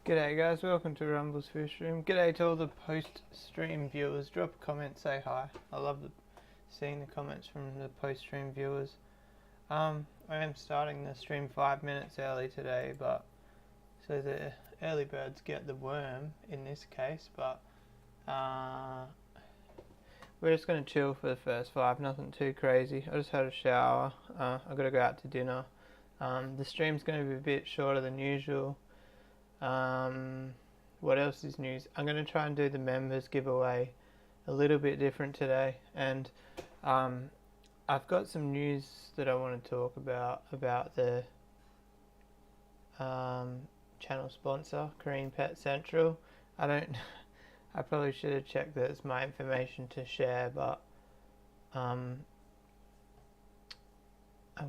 G'day guys, welcome to Rumble's Fish Room. G'day to all the post-stream viewers. Drop a comment, say hi. I love seeing the comments from the post-stream viewers. I am starting the stream 5 minutes early today, but so the early birds get the worm in this case, but we're just going to chill for the first 5, nothing too crazy. I just had a shower, I've got to go out to dinner. The stream's going to be a bit shorter than usual. What else is news? I'm going to try and do the members giveaway a little bit different today, and I've got some news that I want to talk about the channel sponsor, Korean Pet Central. I probably should have checked that it's my information to share, but I'm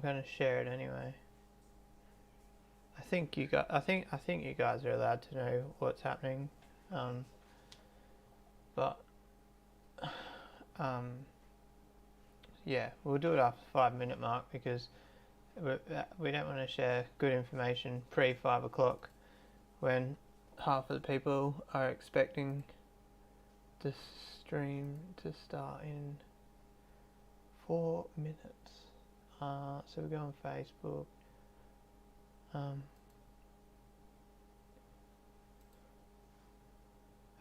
going to share it anyway. I think you guys are allowed to know what's happening, yeah, we'll do it after the 5 minute mark because we don't want to share good information pre 5 o'clock when half of the people are expecting the stream to start in 4 minutes. So we go on Facebook.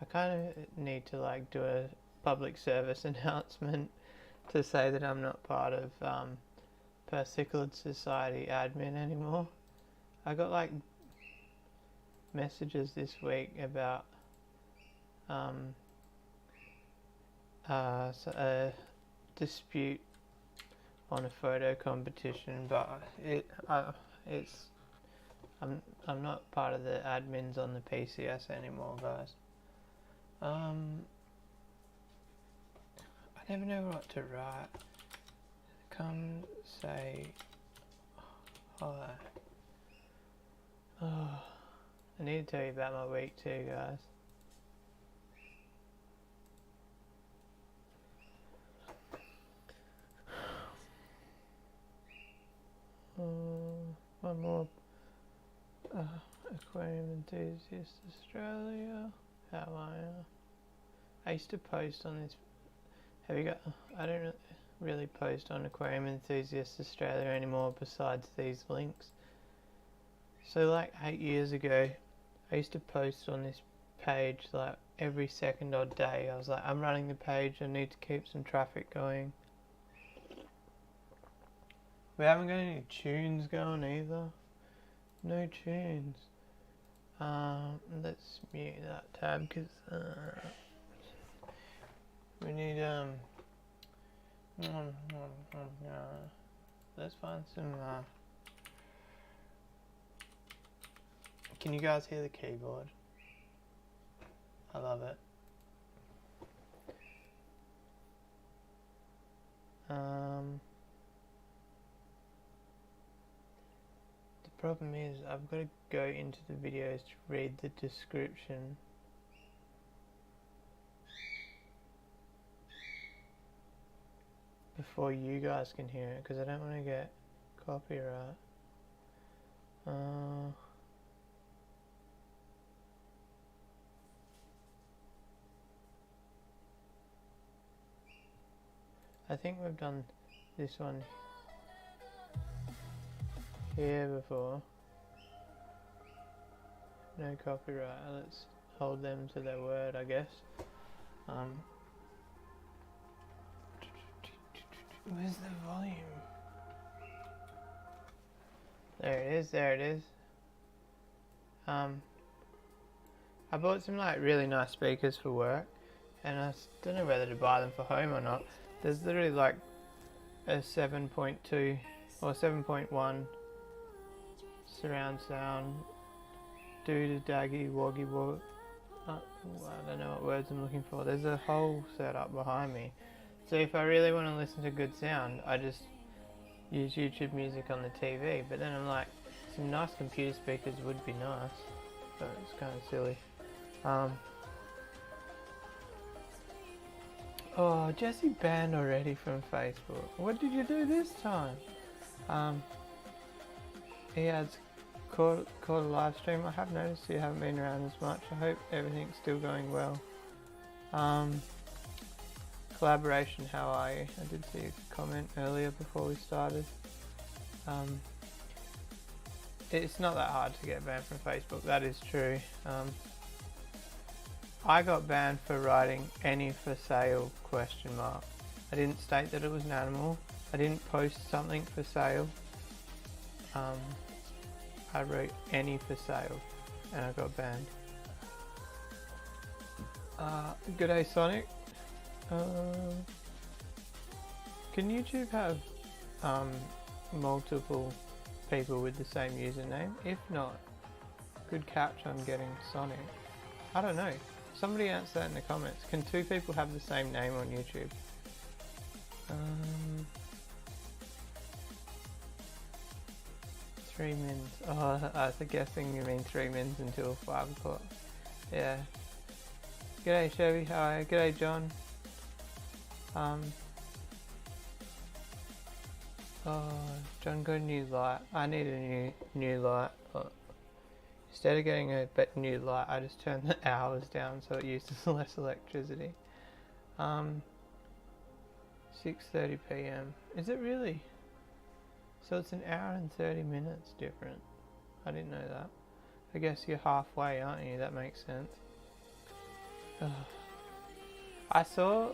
I kind of need to do a public service announcement to say that I'm not part of Persicillid Society admin anymore. I got messages this week about a dispute on a photo competition, but I'm not part of the admins on the PCS anymore, guys. I never know what to write. Come say hi. Oh, I need to tell you about my week too, guys. One more Aquarium Enthusiast Australia. How are you? I used to post on this. I don't really post on Aquarium Enthusiast Australia anymore besides these links. So 8 years ago, I used to post on this page every second odd day. I was like, I'm running the page, I need to keep some traffic going. We haven't got any tunes going either. No tunes. Let's mute that tab because we need let's find some can you guys hear the keyboard? I love it. The problem is I've got to go into the videos to read the description. Before you guys can hear it, because I don't want to get copyright. I think we've done this one here before. No copyright. Let's hold them to their word, I guess. Where's the volume? There it is, there it is. I bought some really nice speakers for work, and I don't know whether to buy them for home or not. There's literally a 7.2 or 7.1 surround sound, daggy woggy wog. I don't know what words I'm looking for. There's a whole setup behind me. So if I really want to listen to good sound, I just use YouTube Music on the TV. But then I'm like, some nice computer speakers would be nice, but it's kind of silly. Oh, Jesse banned already from Facebook. What did you do this time? He has caught a live stream. I have noticed you haven't been around as much. I hope everything's still going well. Collaboration, how are you? I did see a comment earlier before we started. It's not that hard to get banned from Facebook, that is true. I got banned for writing "any for sale?" I didn't state that it was an animal. I didn't post something for sale. I wrote "any for sale" and I got banned. G'day Sonic. Can YouTube have multiple people with the same username? If not, good catch on getting Sonic. I don't know. Somebody answer that in the comments. Can 2 people have the same name on YouTube? 3 mins. Oh, I was guessing you mean 3 mins until 5 o'clock. Yeah. G'day Chevy, hi. G'day John. Oh, John got a new light. I need a new light. But instead of getting a new light, I just turned the hours down so it uses less electricity. 6:30 p.m. Is it really? So it's an hour and 30 minutes different. I didn't know that. I guess you're halfway, aren't you? That makes sense. I saw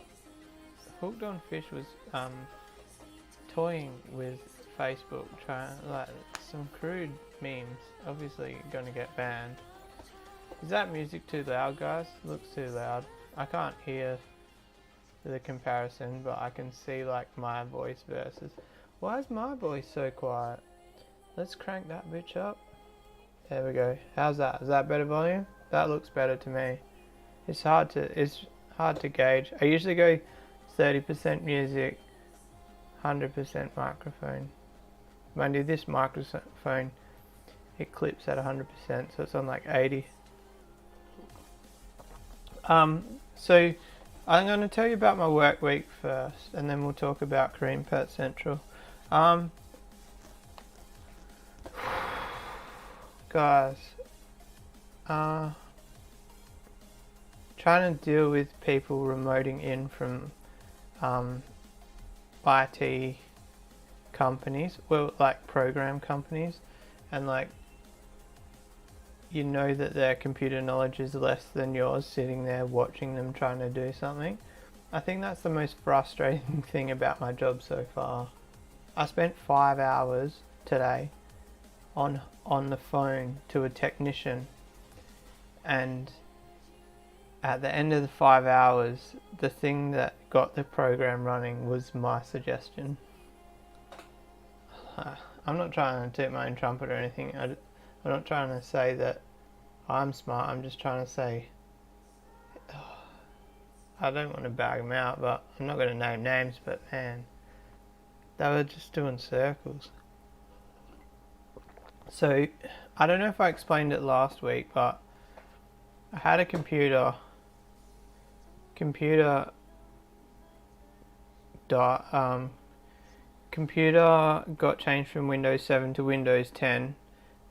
Hooked on Fish was toying with Facebook, trying like some crude memes. Obviously gonna get banned. Is that music too loud, guys? Looks too loud. I can't hear the comparison, but I can see like my voice versus. Why is my voice so quiet? Let's crank that bitch up. There we go. How's that? Is that better volume? That looks better to me. It's hard to gauge. I usually go 30% music, 100% microphone. Mind you, this microphone, it clips at 100%, so it's on like 80. So I'm going to tell you about my work week first, and then we'll talk about Kareem Pet Central. Guys, trying to deal with people remoting in from IT companies, well, like program companies, and like you know that their computer knowledge is less than yours, sitting there watching them trying to do something. I think that's the most frustrating thing about my job so far. I spent 5 hours today on the phone to a technician, and at the end of the 5 hours, the thing that got the program running was my suggestion. I'm not trying to toot my own trumpet or anything. I'm not trying to say that I'm smart. I'm just trying to say, I don't want to bag them out, but I'm not going to name names, but man, they were just doing circles. So, I don't know if I explained it last week, but I had a computer got changed from Windows 7 to Windows 10.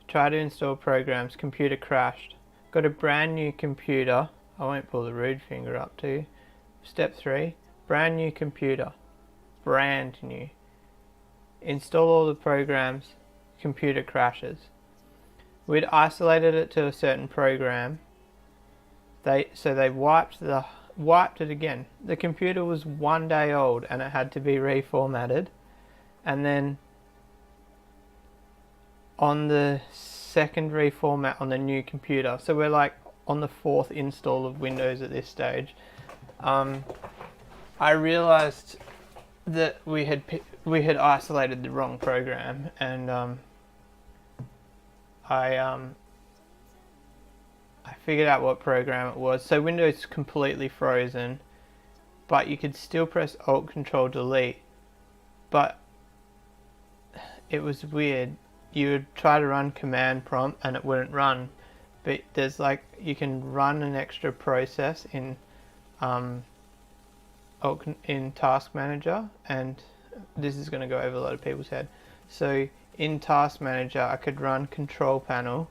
Tried to install programs, computer crashed. Got a brand new computer. I won't pull the rude finger up to you. Step 3, brand new computer. Brand new. Install all the programs, computer crashes. We'd isolated it to a certain program. They wiped it again. The computer was 1 day old and it had to be reformatted. And then on the second reformat on the new computer, so we're like on the 4th install of Windows at this stage, I realized that we had isolated the wrong program, and I figured out what program it was. So Windows completely frozen, but you could still press Alt Control Delete, but it was weird. You would try to run command prompt and it wouldn't run, but there's like, you can run an extra process in Task Manager, and this is going to go over a lot of people's head. So in Task Manager I could run Control Panel,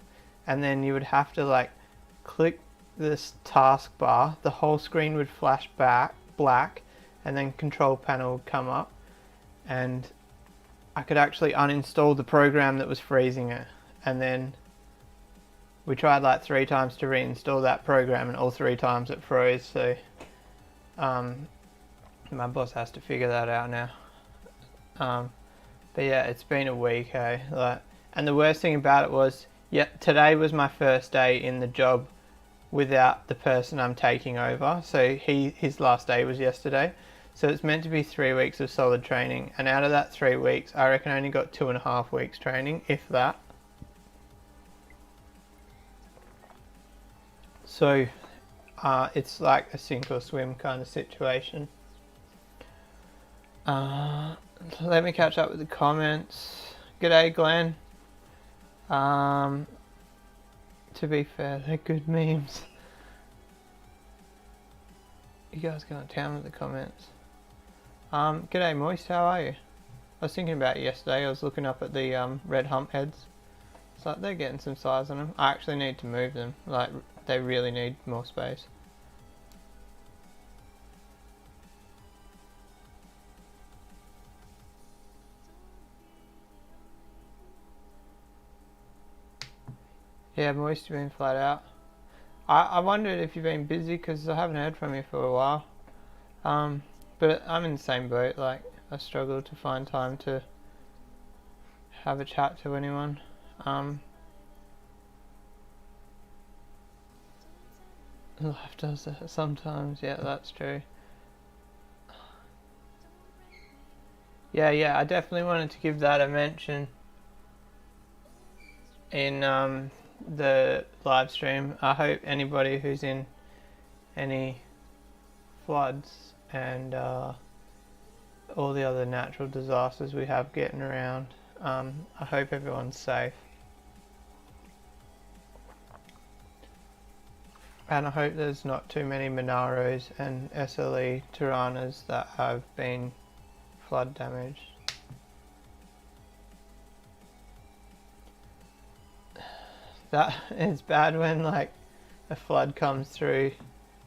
and then you would have to like click this taskbar, the whole screen would flash back black, and then Control Panel would come up, and I could actually uninstall the program that was freezing it. And then we tried like 3 times to reinstall that program, and all 3 times it froze. So my boss has to figure that out now. But yeah, it's been a week, hey. And the worst thing about it was, today was my first day in the job without the person I'm taking over. So his last day was yesterday. So it's meant to be 3 weeks of solid training, and out of that 3 weeks, I reckon I only got 2.5 weeks training, if that. So it's like a sink or swim kind of situation. Let me catch up with the comments. G'day, Glenn. To be fair, they're good memes. You guys go to town with the comments. G'day, Moist, how are you? I was thinking about it yesterday. I was looking up at the red hump heads. It's like they're getting some size on them. I actually need to move them. Like, they really need more space. Yeah, Moist, you've been flat out. I wondered if you've been busy, because I haven't heard from you for a while. But I'm in the same boat. Like, I struggle to find time to have a chat to anyone. Life does that sometimes. Yeah, that's true. Yeah, I definitely wanted to give that a mention in the live stream. I hope anybody who's in any floods and all the other natural disasters we have getting around, I hope everyone's safe. And I hope there's not too many Monaros and SLE Tiranas that have been flood damaged. That is bad when like a flood comes through,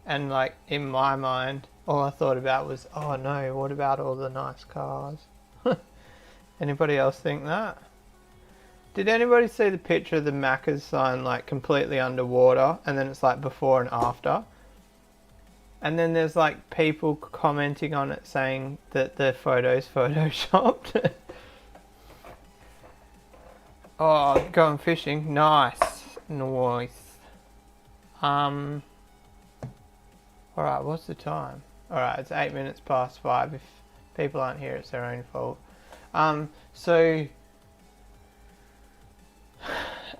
and like in my mind all I thought about was, oh no, what about all the nice cars? Anybody else think that? Did anybody see the picture of the Macca's sign like completely underwater, and then it's like before and after? And then there's like people commenting on it saying that the photo's photoshopped. Oh, going fishing. Nice. Alright, what's the time? Alright, it's 8 minutes past 5. If people aren't here, it's their own fault. So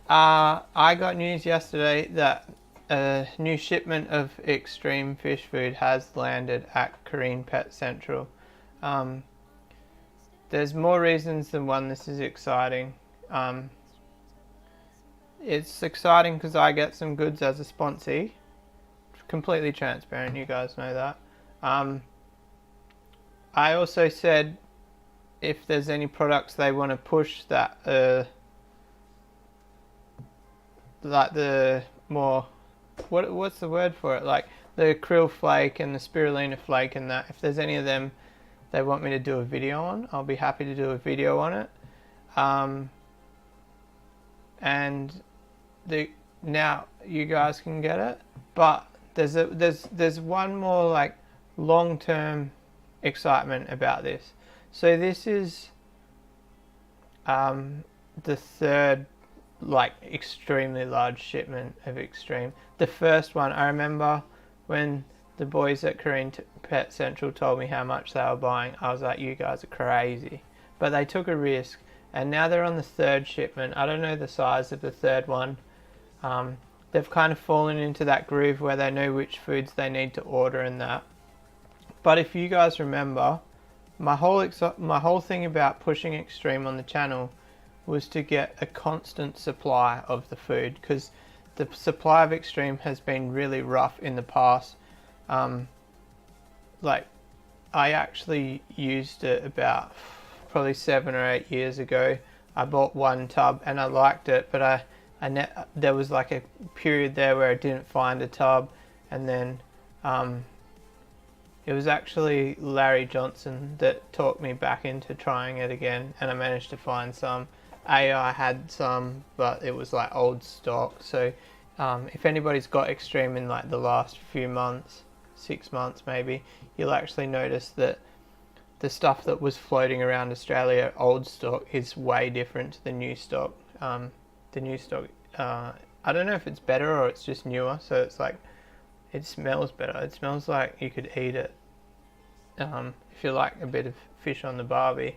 I got news yesterday that a new shipment of extreme fish food has landed at Kareen Pet Central. There's more reasons than one this is exciting. It's exciting because I get some goods as a sponsee. Completely transparent, you guys know that. I also said if there's any products they want to push that like the more, what's the word for it, like the krill flake and the spirulina flake, and that if there's any of them they want me to do a video on, I'll be happy to do a video on it. And now you guys can get it, but there's one more like long-term excitement about this. So this is the third like extremely large shipment of extreme. The first one, I remember when the boys at Kareen Pet Central told me how much they were buying, I was like, you guys are crazy. But they took a risk, and now they're on the third shipment. I don't know the size of the third one. They've kind of fallen into that groove where they know which foods they need to order and that. But if you guys remember, my whole thing about pushing extreme on the channel was to get a constant supply of the food, because the supply of extreme has been really rough in the past. Like, I actually used it about probably 7 or 8 years ago. I bought one tub and I liked it, but there was like a period there where I didn't find a tub, and then it was actually Larry Johnson that talked me back into trying it again, and I managed to find some. I had some, but it was like old stock. So if anybody's got Extreme in like the last few months, 6 months maybe, you'll actually notice that the stuff that was floating around Australia, old stock, is way different to the new stock. The new stock, I don't know if it's better or it's just newer, so it's like, it smells better. It smells like you could eat it. If you like a bit of fish on the barbie,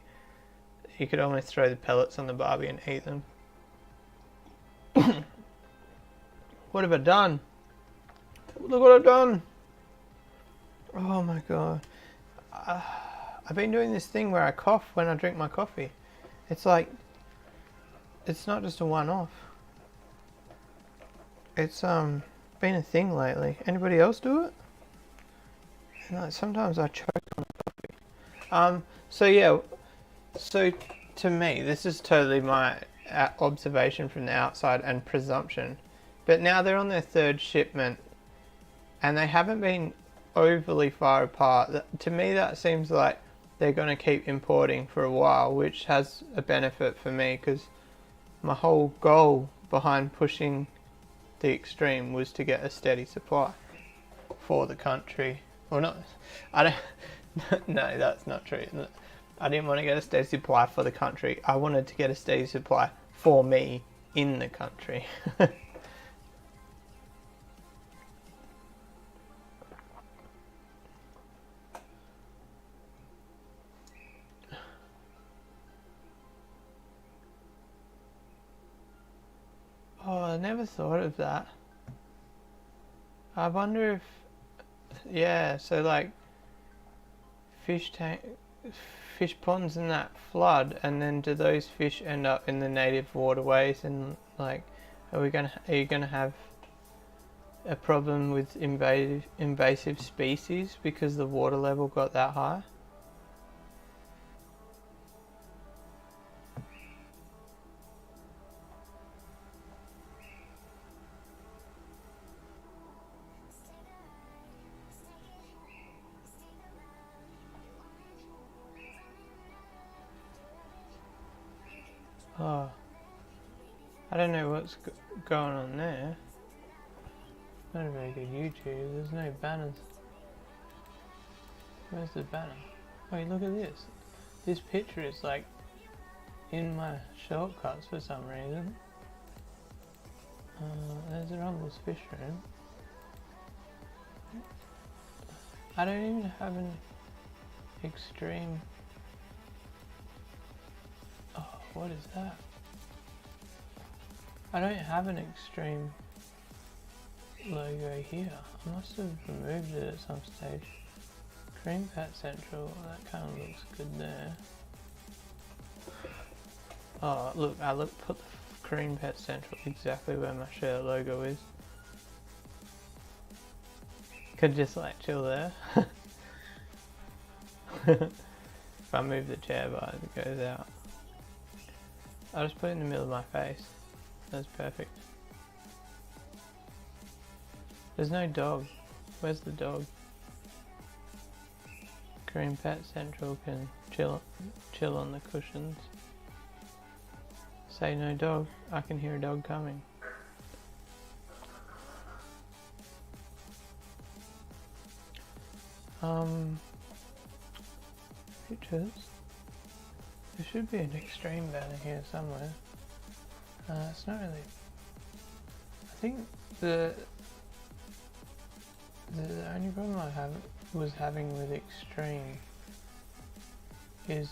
you could almost throw the pellets on the barbie and eat them. What have I done? Look what I've done! Oh my god. I've been doing this thing where I cough when I drink my coffee. It's like, it's not just a one-off. It's been a thing lately. Anybody else do it? No, sometimes I choke on coffee. So yeah, so to me, this is totally my observation from the outside and presumption. But now they're on their third shipment, and they haven't been overly far apart. To me, that seems like they're going to keep importing for a while, which has a benefit for me, because my whole goal behind pushing the Extreme was to get a steady supply for the country. Or not, I don't, no, that's not true. I didn't want to get a steady supply for the country. I wanted to get a steady supply for me in the country. Oh, I never thought of that. I wonder if, yeah, so like fish ponds and that flood, and then do those fish end up in the native waterways, and like, are you gonna have a problem with invasive species because the water level got that high? Oh, I don't know what's going on there. Not a very good YouTube. There's no banners. Where's the banner? Wait, look at this. This picture is like in my shortcuts for some reason. There's a Rumbles Fish Room. I don't even have an Extreme. Oh, what is that? I don't have an Extreme logo here. I must have removed it at some stage. Cream Pet Central, that kind of looks good there. Oh, look, put the Cream Pet Central exactly where my shirt logo is. Could just like chill there. If I move the chair by, it goes out. I'll just put it in the middle of my face. That's perfect. There's no dog. Where's the dog? Cream Pet Central can chill on the cushions. Say no dog. I can hear a dog coming. Pictures. There should be an Extreme banner here somewhere. It's not really. I think the only problem I was having with Extreme is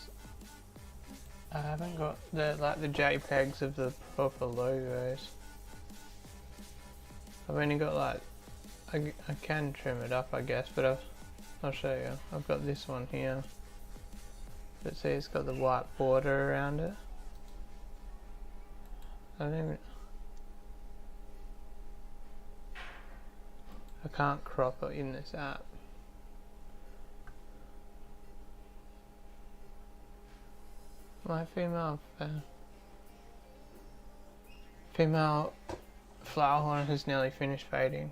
I haven't got the JPEGs of the proper logos. I've only got like, I can trim it up I guess, but I'll show you. I've got this one here. But see, it's got the white border around it. I can't crop it in this app. My female fan. Female flower horn has nearly finished fading.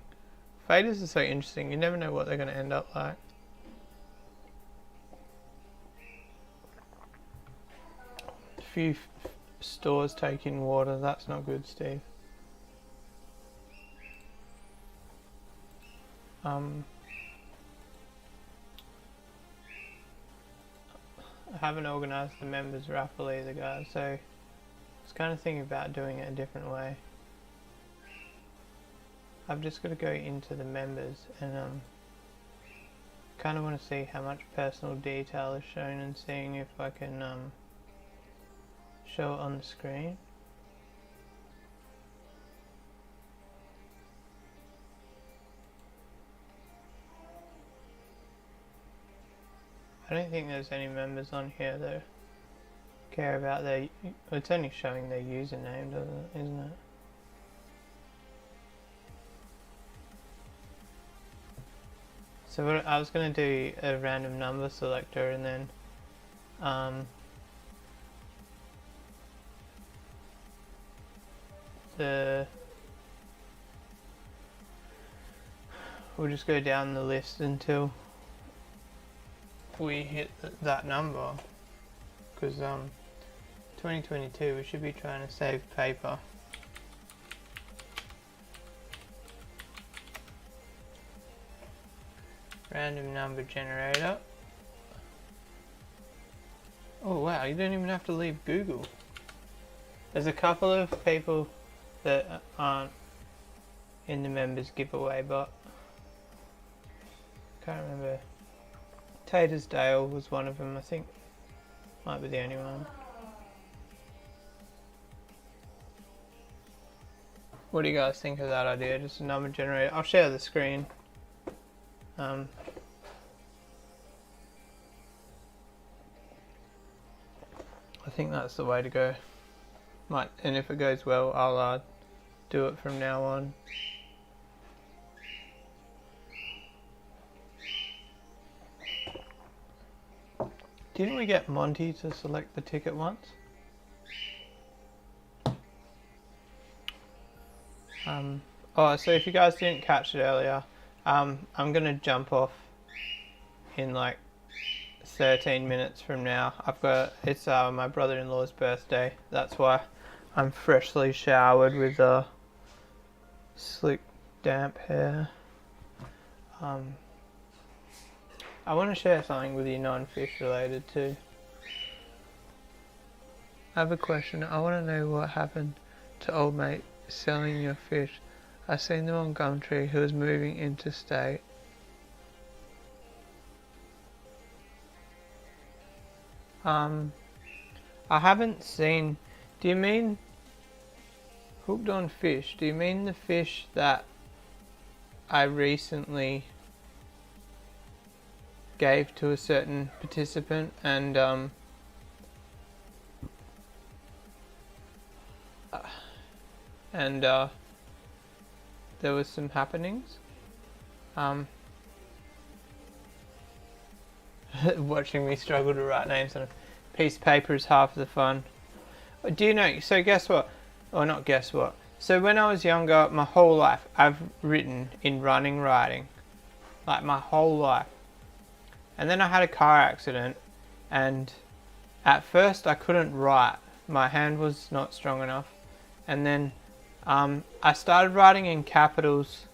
Faders are so interesting, you never know what they're going to end up like. A few stores taking water, that's not good, Steve. I haven't organised the members raffle either, guys, so I was kind of thinking about doing it a different way. I've just got to go into the members and kind of want to see how much personal detail is shown and seeing if I can show it on the screen. I don't think there's any members on here that care about their... It's only showing their username, isn't it? So what I was going to do a random number selector and then we'll just go down the list until we hit that number, because 2022 we should be trying to save paper. Random number generator. Oh wow, you don't even have to leave Google. There's a couple of people that aren't in the members giveaway, but can't remember. Tatersdale was one of them, I think. Might be the only one. What do you guys think of that idea? Just a number generator. I'll share the screen. I think that's the way to go. And if it goes well, I'll do it from now on. Didn't we get Monty to select the ticket once? Oh, so if you guys didn't catch it earlier, I'm gonna jump off in like 13 minutes from now. It's my brother-in-law's birthday. That's why I'm freshly showered with slick, damp hair. I want to share something with you non-fish related too. I have a question. I want to know what happened to old mate selling your fish. I seen them on Gumtree. He was moving interstate. I haven't seen... Do you mean Hooked on Fish? Do you mean the fish that I recently gave to a certain participant and there was some happenings? Watching me struggle to write names on a piece of paper is half the fun. Do you know, so guess what? Or not guess what. So when I was younger, my whole life, I've written in running writing. Like my whole life. And then I had a car accident, and at first I couldn't write. My hand was not strong enough. And then I started writing in capitals.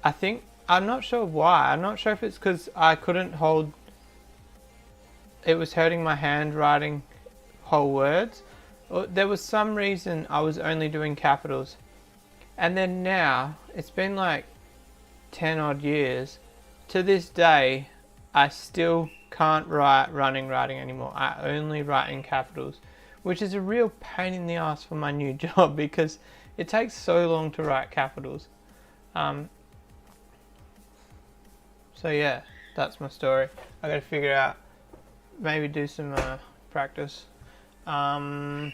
I'm not sure why. I'm not sure if it's because I couldn't hold... It was hurting my hand writing whole words. There was some reason I was only doing capitals. And then now, it's been like 10 odd years. To this day, I still can't write running writing anymore. I only write in capitals. Which is a real pain in the ass for my new job because it takes so long to write capitals. So yeah, that's my story. I gotta figure out, maybe do some practice. I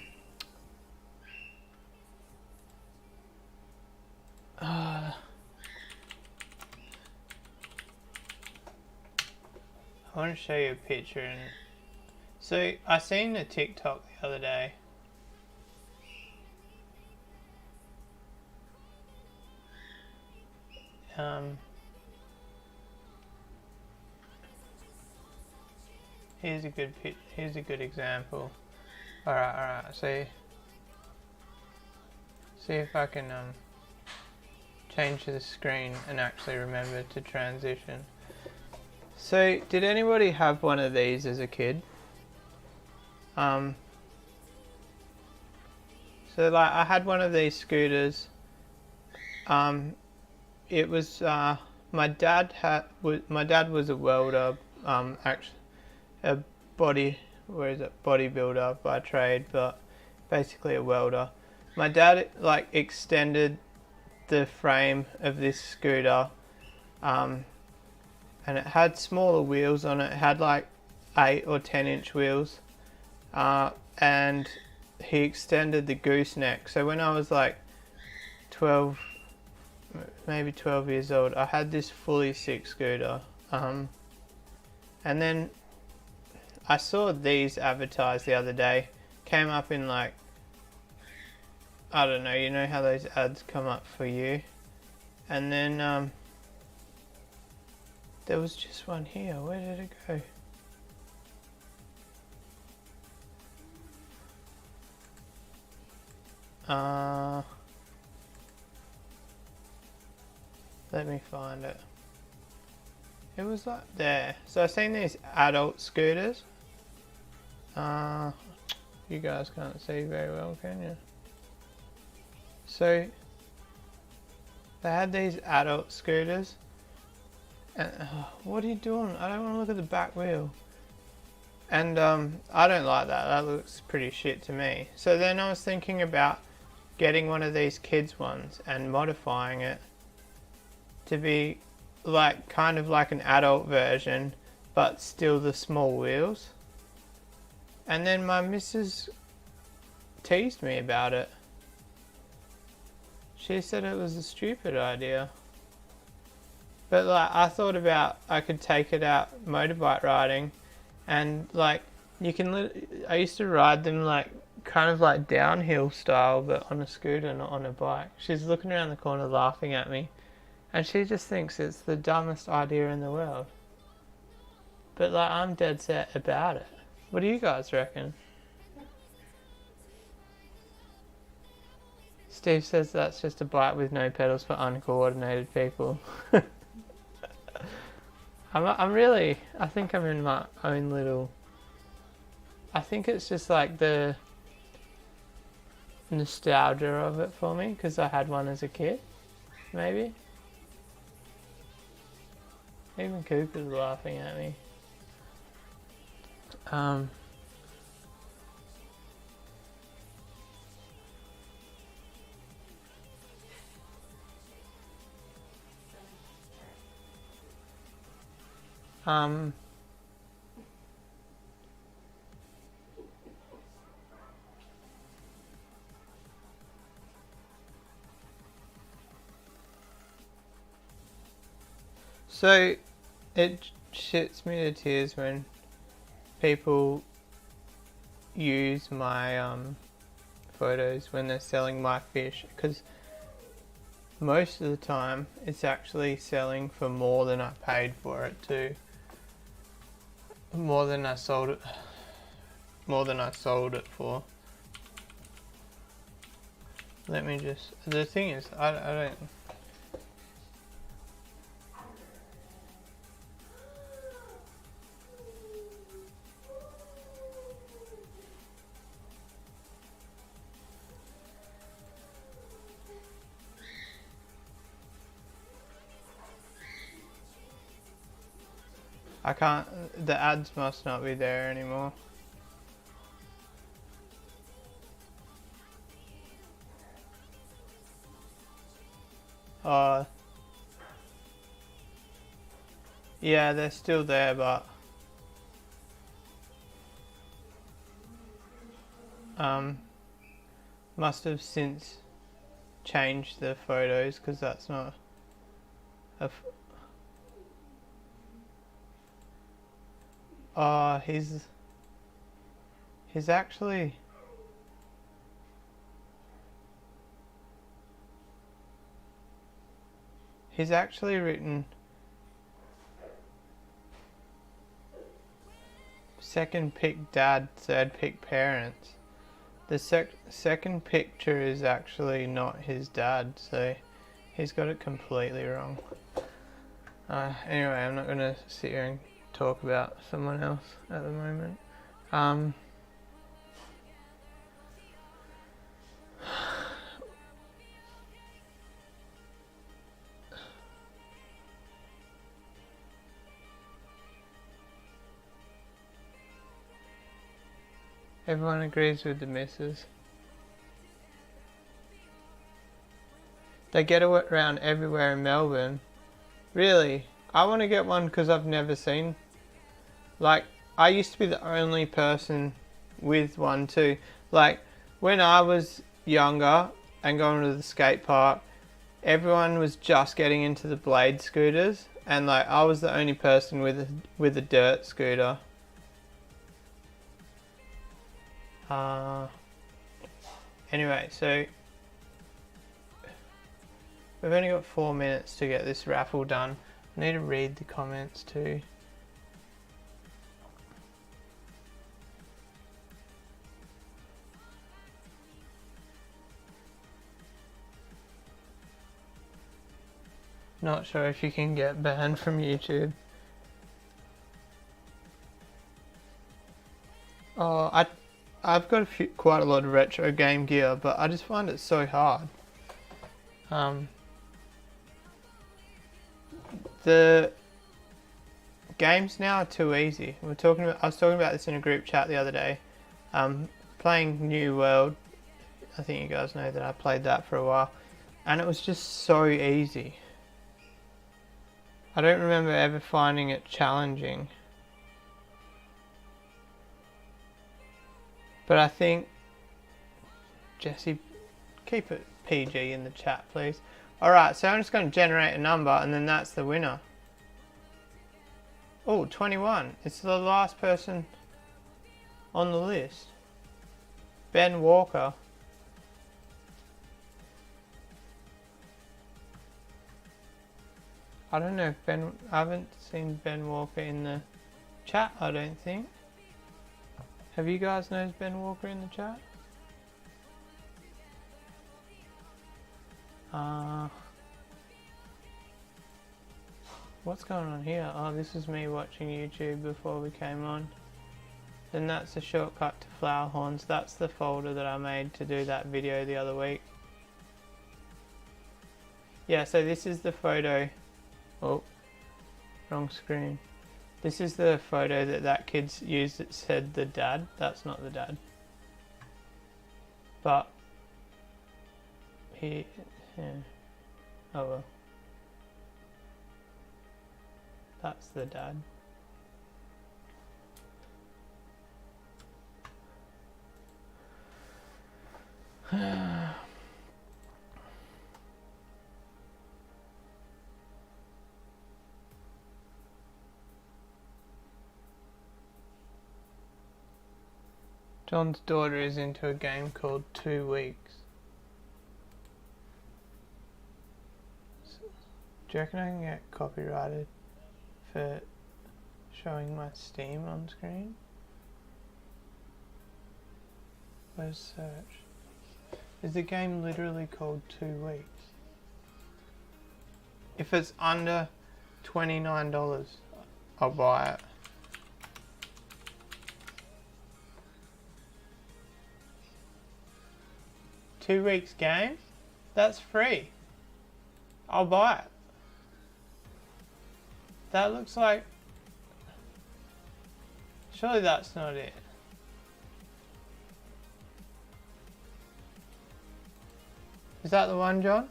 want to show you a picture. So I seen a TikTok the other day. Here's a good here's a good example. Alright, see if I can change the screen and actually remember to transition. So, did anybody have one of these as a kid? So like I had one of these scooters. It was my dad was a welder, actually a bodybuilder by trade, but basically a welder. My dad like extended the frame of this scooter, and it had smaller wheels on it. It had like 8 or 10-inch wheels, and he extended the gooseneck. So when I was like 12, maybe 12 years old, I had this fully sick scooter. And then I saw these advertised the other day. Came up in like, I don't know, you know how those ads come up for you. And then there was just one here. Where did it go? Let me find it. It was like there. So I've seen these adult scooters. You guys can't see very well, can you? So they had these adult scooters. And what are you doing? I don't want to look at the back wheel. And I don't like that. That looks pretty shit to me. So then I was thinking about getting one of these kids ones and modifying it to be like kind of like an adult version, but still the small wheels. And then my missus teased me about it. She said it was a stupid idea. But like I thought about I could take it out motorbike riding, and like you can I used to ride them like kind of like downhill style, but on a scooter, not on a bike. She's looking around the corner laughing at me, and she just thinks it's the dumbest idea in the world. But like I'm dead set about it. What do you guys reckon? Steve says that's just a bike with no pedals for uncoordinated people. I think I'm in my own little... I think it's just like the nostalgia of it for me, because I had one as a kid, maybe. Even Cooper's laughing at me. So it shits me to tears when people use my photos when they're selling my fish, because most of the time it's actually selling for more than I paid for it too. More than I sold it for. Let me just... The thing is, I don't... I can't... The ads must not be there anymore. Yeah, they're still there, but must have since changed the photos, because that's not a he's actually... He's actually written second pick dad, third pick parents. The second picture is actually not his dad, so he's got it completely wrong. Anyway, I'm not going to sit here and talk about someone else at the moment. Everyone agrees with the missus. They get around everywhere in Melbourne. Really? I want to get one because I've never seen. Like, I used to be the only person with one too. Like, when I was younger and going to the skate park, everyone was just getting into the blade scooters, and like I was the only person with a dirt scooter. Anyway, so we've only got 4 minutes to get this raffle done. I need to read the comments too. Not sure if you can get banned from YouTube. Oh, I've got quite a lot of retro game gear, but I just find it so hard. The games now are too easy. I was talking about this in a group chat the other day. Playing New World. I think you guys know that I played that for a while, and it was just so easy. I don't remember ever finding it challenging. But I think, Jesse, keep it PG in the chat, please. Alright, so I'm just going to generate a number, and then that's the winner. Oh, 21. It's the last person on the list. Ben Walker. I don't know if I haven't seen Ben Walker in the chat, I don't think. Have you guys known Ben Walker in the chat? What's going on here? Oh, this is me watching YouTube before we came on. Then that's a shortcut to Flower Horns. That's the folder that I made to do that video the other week. Yeah, so this is the photo. Oh, wrong screen. This is the photo that kid's used that said the dad. That's not the dad. But he, yeah. Oh well. That's the dad. John's daughter is into a game called 2 Weeks. Do you reckon I can get copyrighted for showing my Steam on screen? Where's search? Is the game literally called 2 Weeks? If it's under $29, I'll buy it. Two weeks game? That's free. I'll buy it. That looks like... Surely that's not it. Is that the one, John?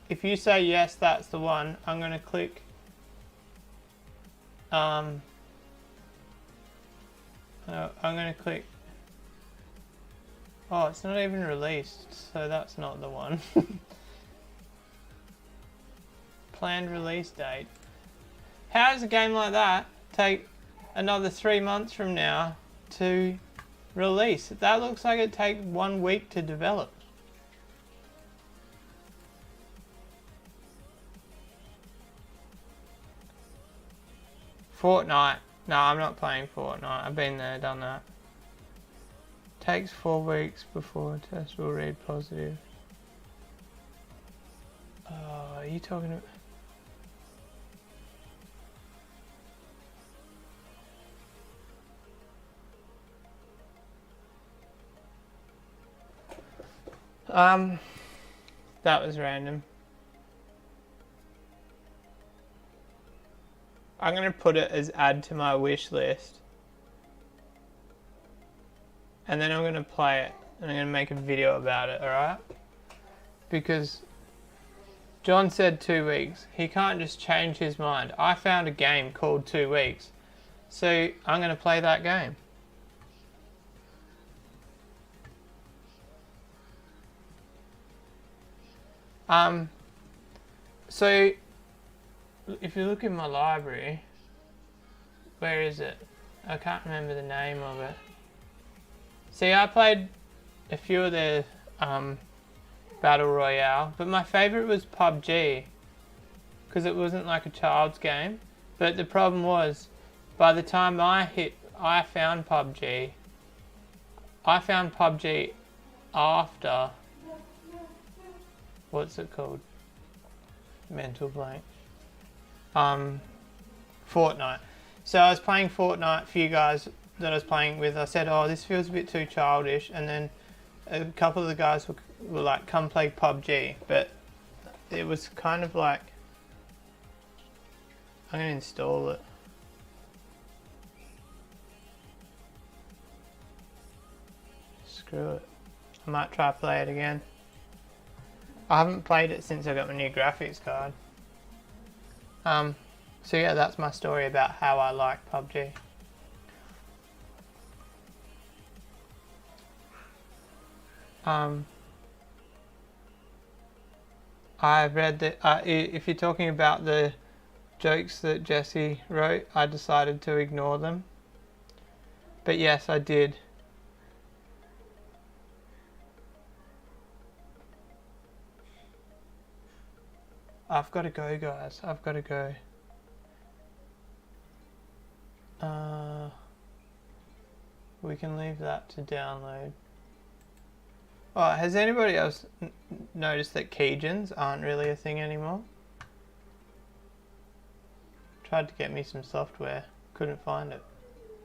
If you say yes, that's the one, I'm going to click... I'm going to click... Oh, it's not even released, so that's not the one. Planned release date. How does a game like that take another 3 months from now to release? That looks like it take 1 week to develop. Fortnite. No, I'm not playing Fortnite. I've been there, done that. Takes 4 weeks before a test will read positive. Are you talking about... That was random. I'm going to put it as add to my wish list. And then I'm going to play it. And I'm going to make a video about it, alright? Because John said 2 weeks. He can't just change his mind. I found a game called 2 weeks. So I'm going to play that game. So if you look in my library, where is it? I can't remember the name of it. See, I played a few of the Battle Royale, but my favourite was PUBG, because it wasn't like a child's game. But the problem was, by the time I found PUBG after, what's it called? Mental blank. Fortnite. So I was playing Fortnite for you guys that I was playing with. I said, oh, this feels a bit too childish, and then a couple of the guys were like, come play PUBG, but it was kind of like, I'm going to install it. Screw it. I might try to play it again. I haven't played it since I got my new graphics card. So yeah, that's my story about how I like PUBG. I've read that if you're talking about the jokes that Jesse wrote, I decided to ignore them. But yes, I did. I've got to go, guys. I've got to go. We can leave that to download. Oh, has anybody else noticed that keygens aren't really a thing anymore? Tried to get me some software, couldn't find it.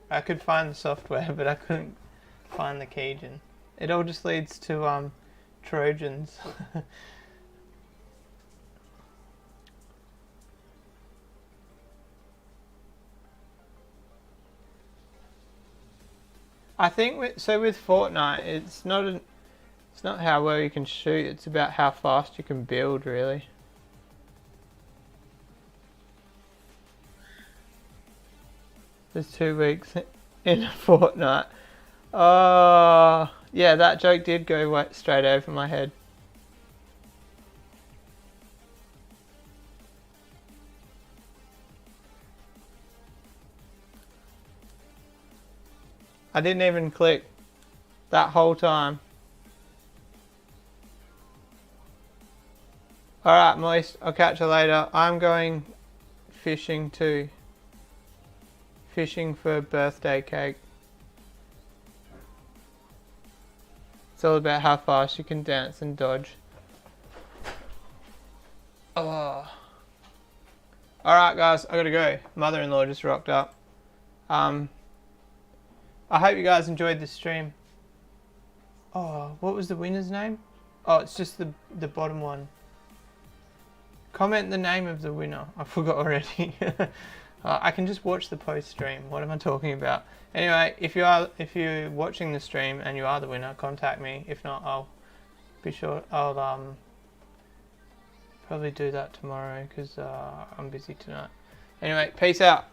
I could find the software, but I couldn't find the keygen. It all just leads to Trojans. I think with Fortnite, it's not how well you can shoot. It's about how fast you can build, really. There's 2 weeks in a Fortnite. Oh, yeah, that joke did go straight over my head. I didn't even click that whole time. Alright, Moist, I'll catch you later. I'm going fishing too. Fishing for birthday cake. It's all about how fast you can dance and dodge. Oh. Alright guys, I gotta go. Mother-in-law just rocked up. I hope you guys enjoyed this stream. Oh, what was the winner's name? Oh, it's just the bottom one. Comment the name of the winner. I forgot already. I can just watch the post stream. What am I talking about? Anyway, if you're watching the stream and you are the winner, contact me. If not, I'll be sure I'll probably do that tomorrow because I'm busy tonight. Anyway, peace out.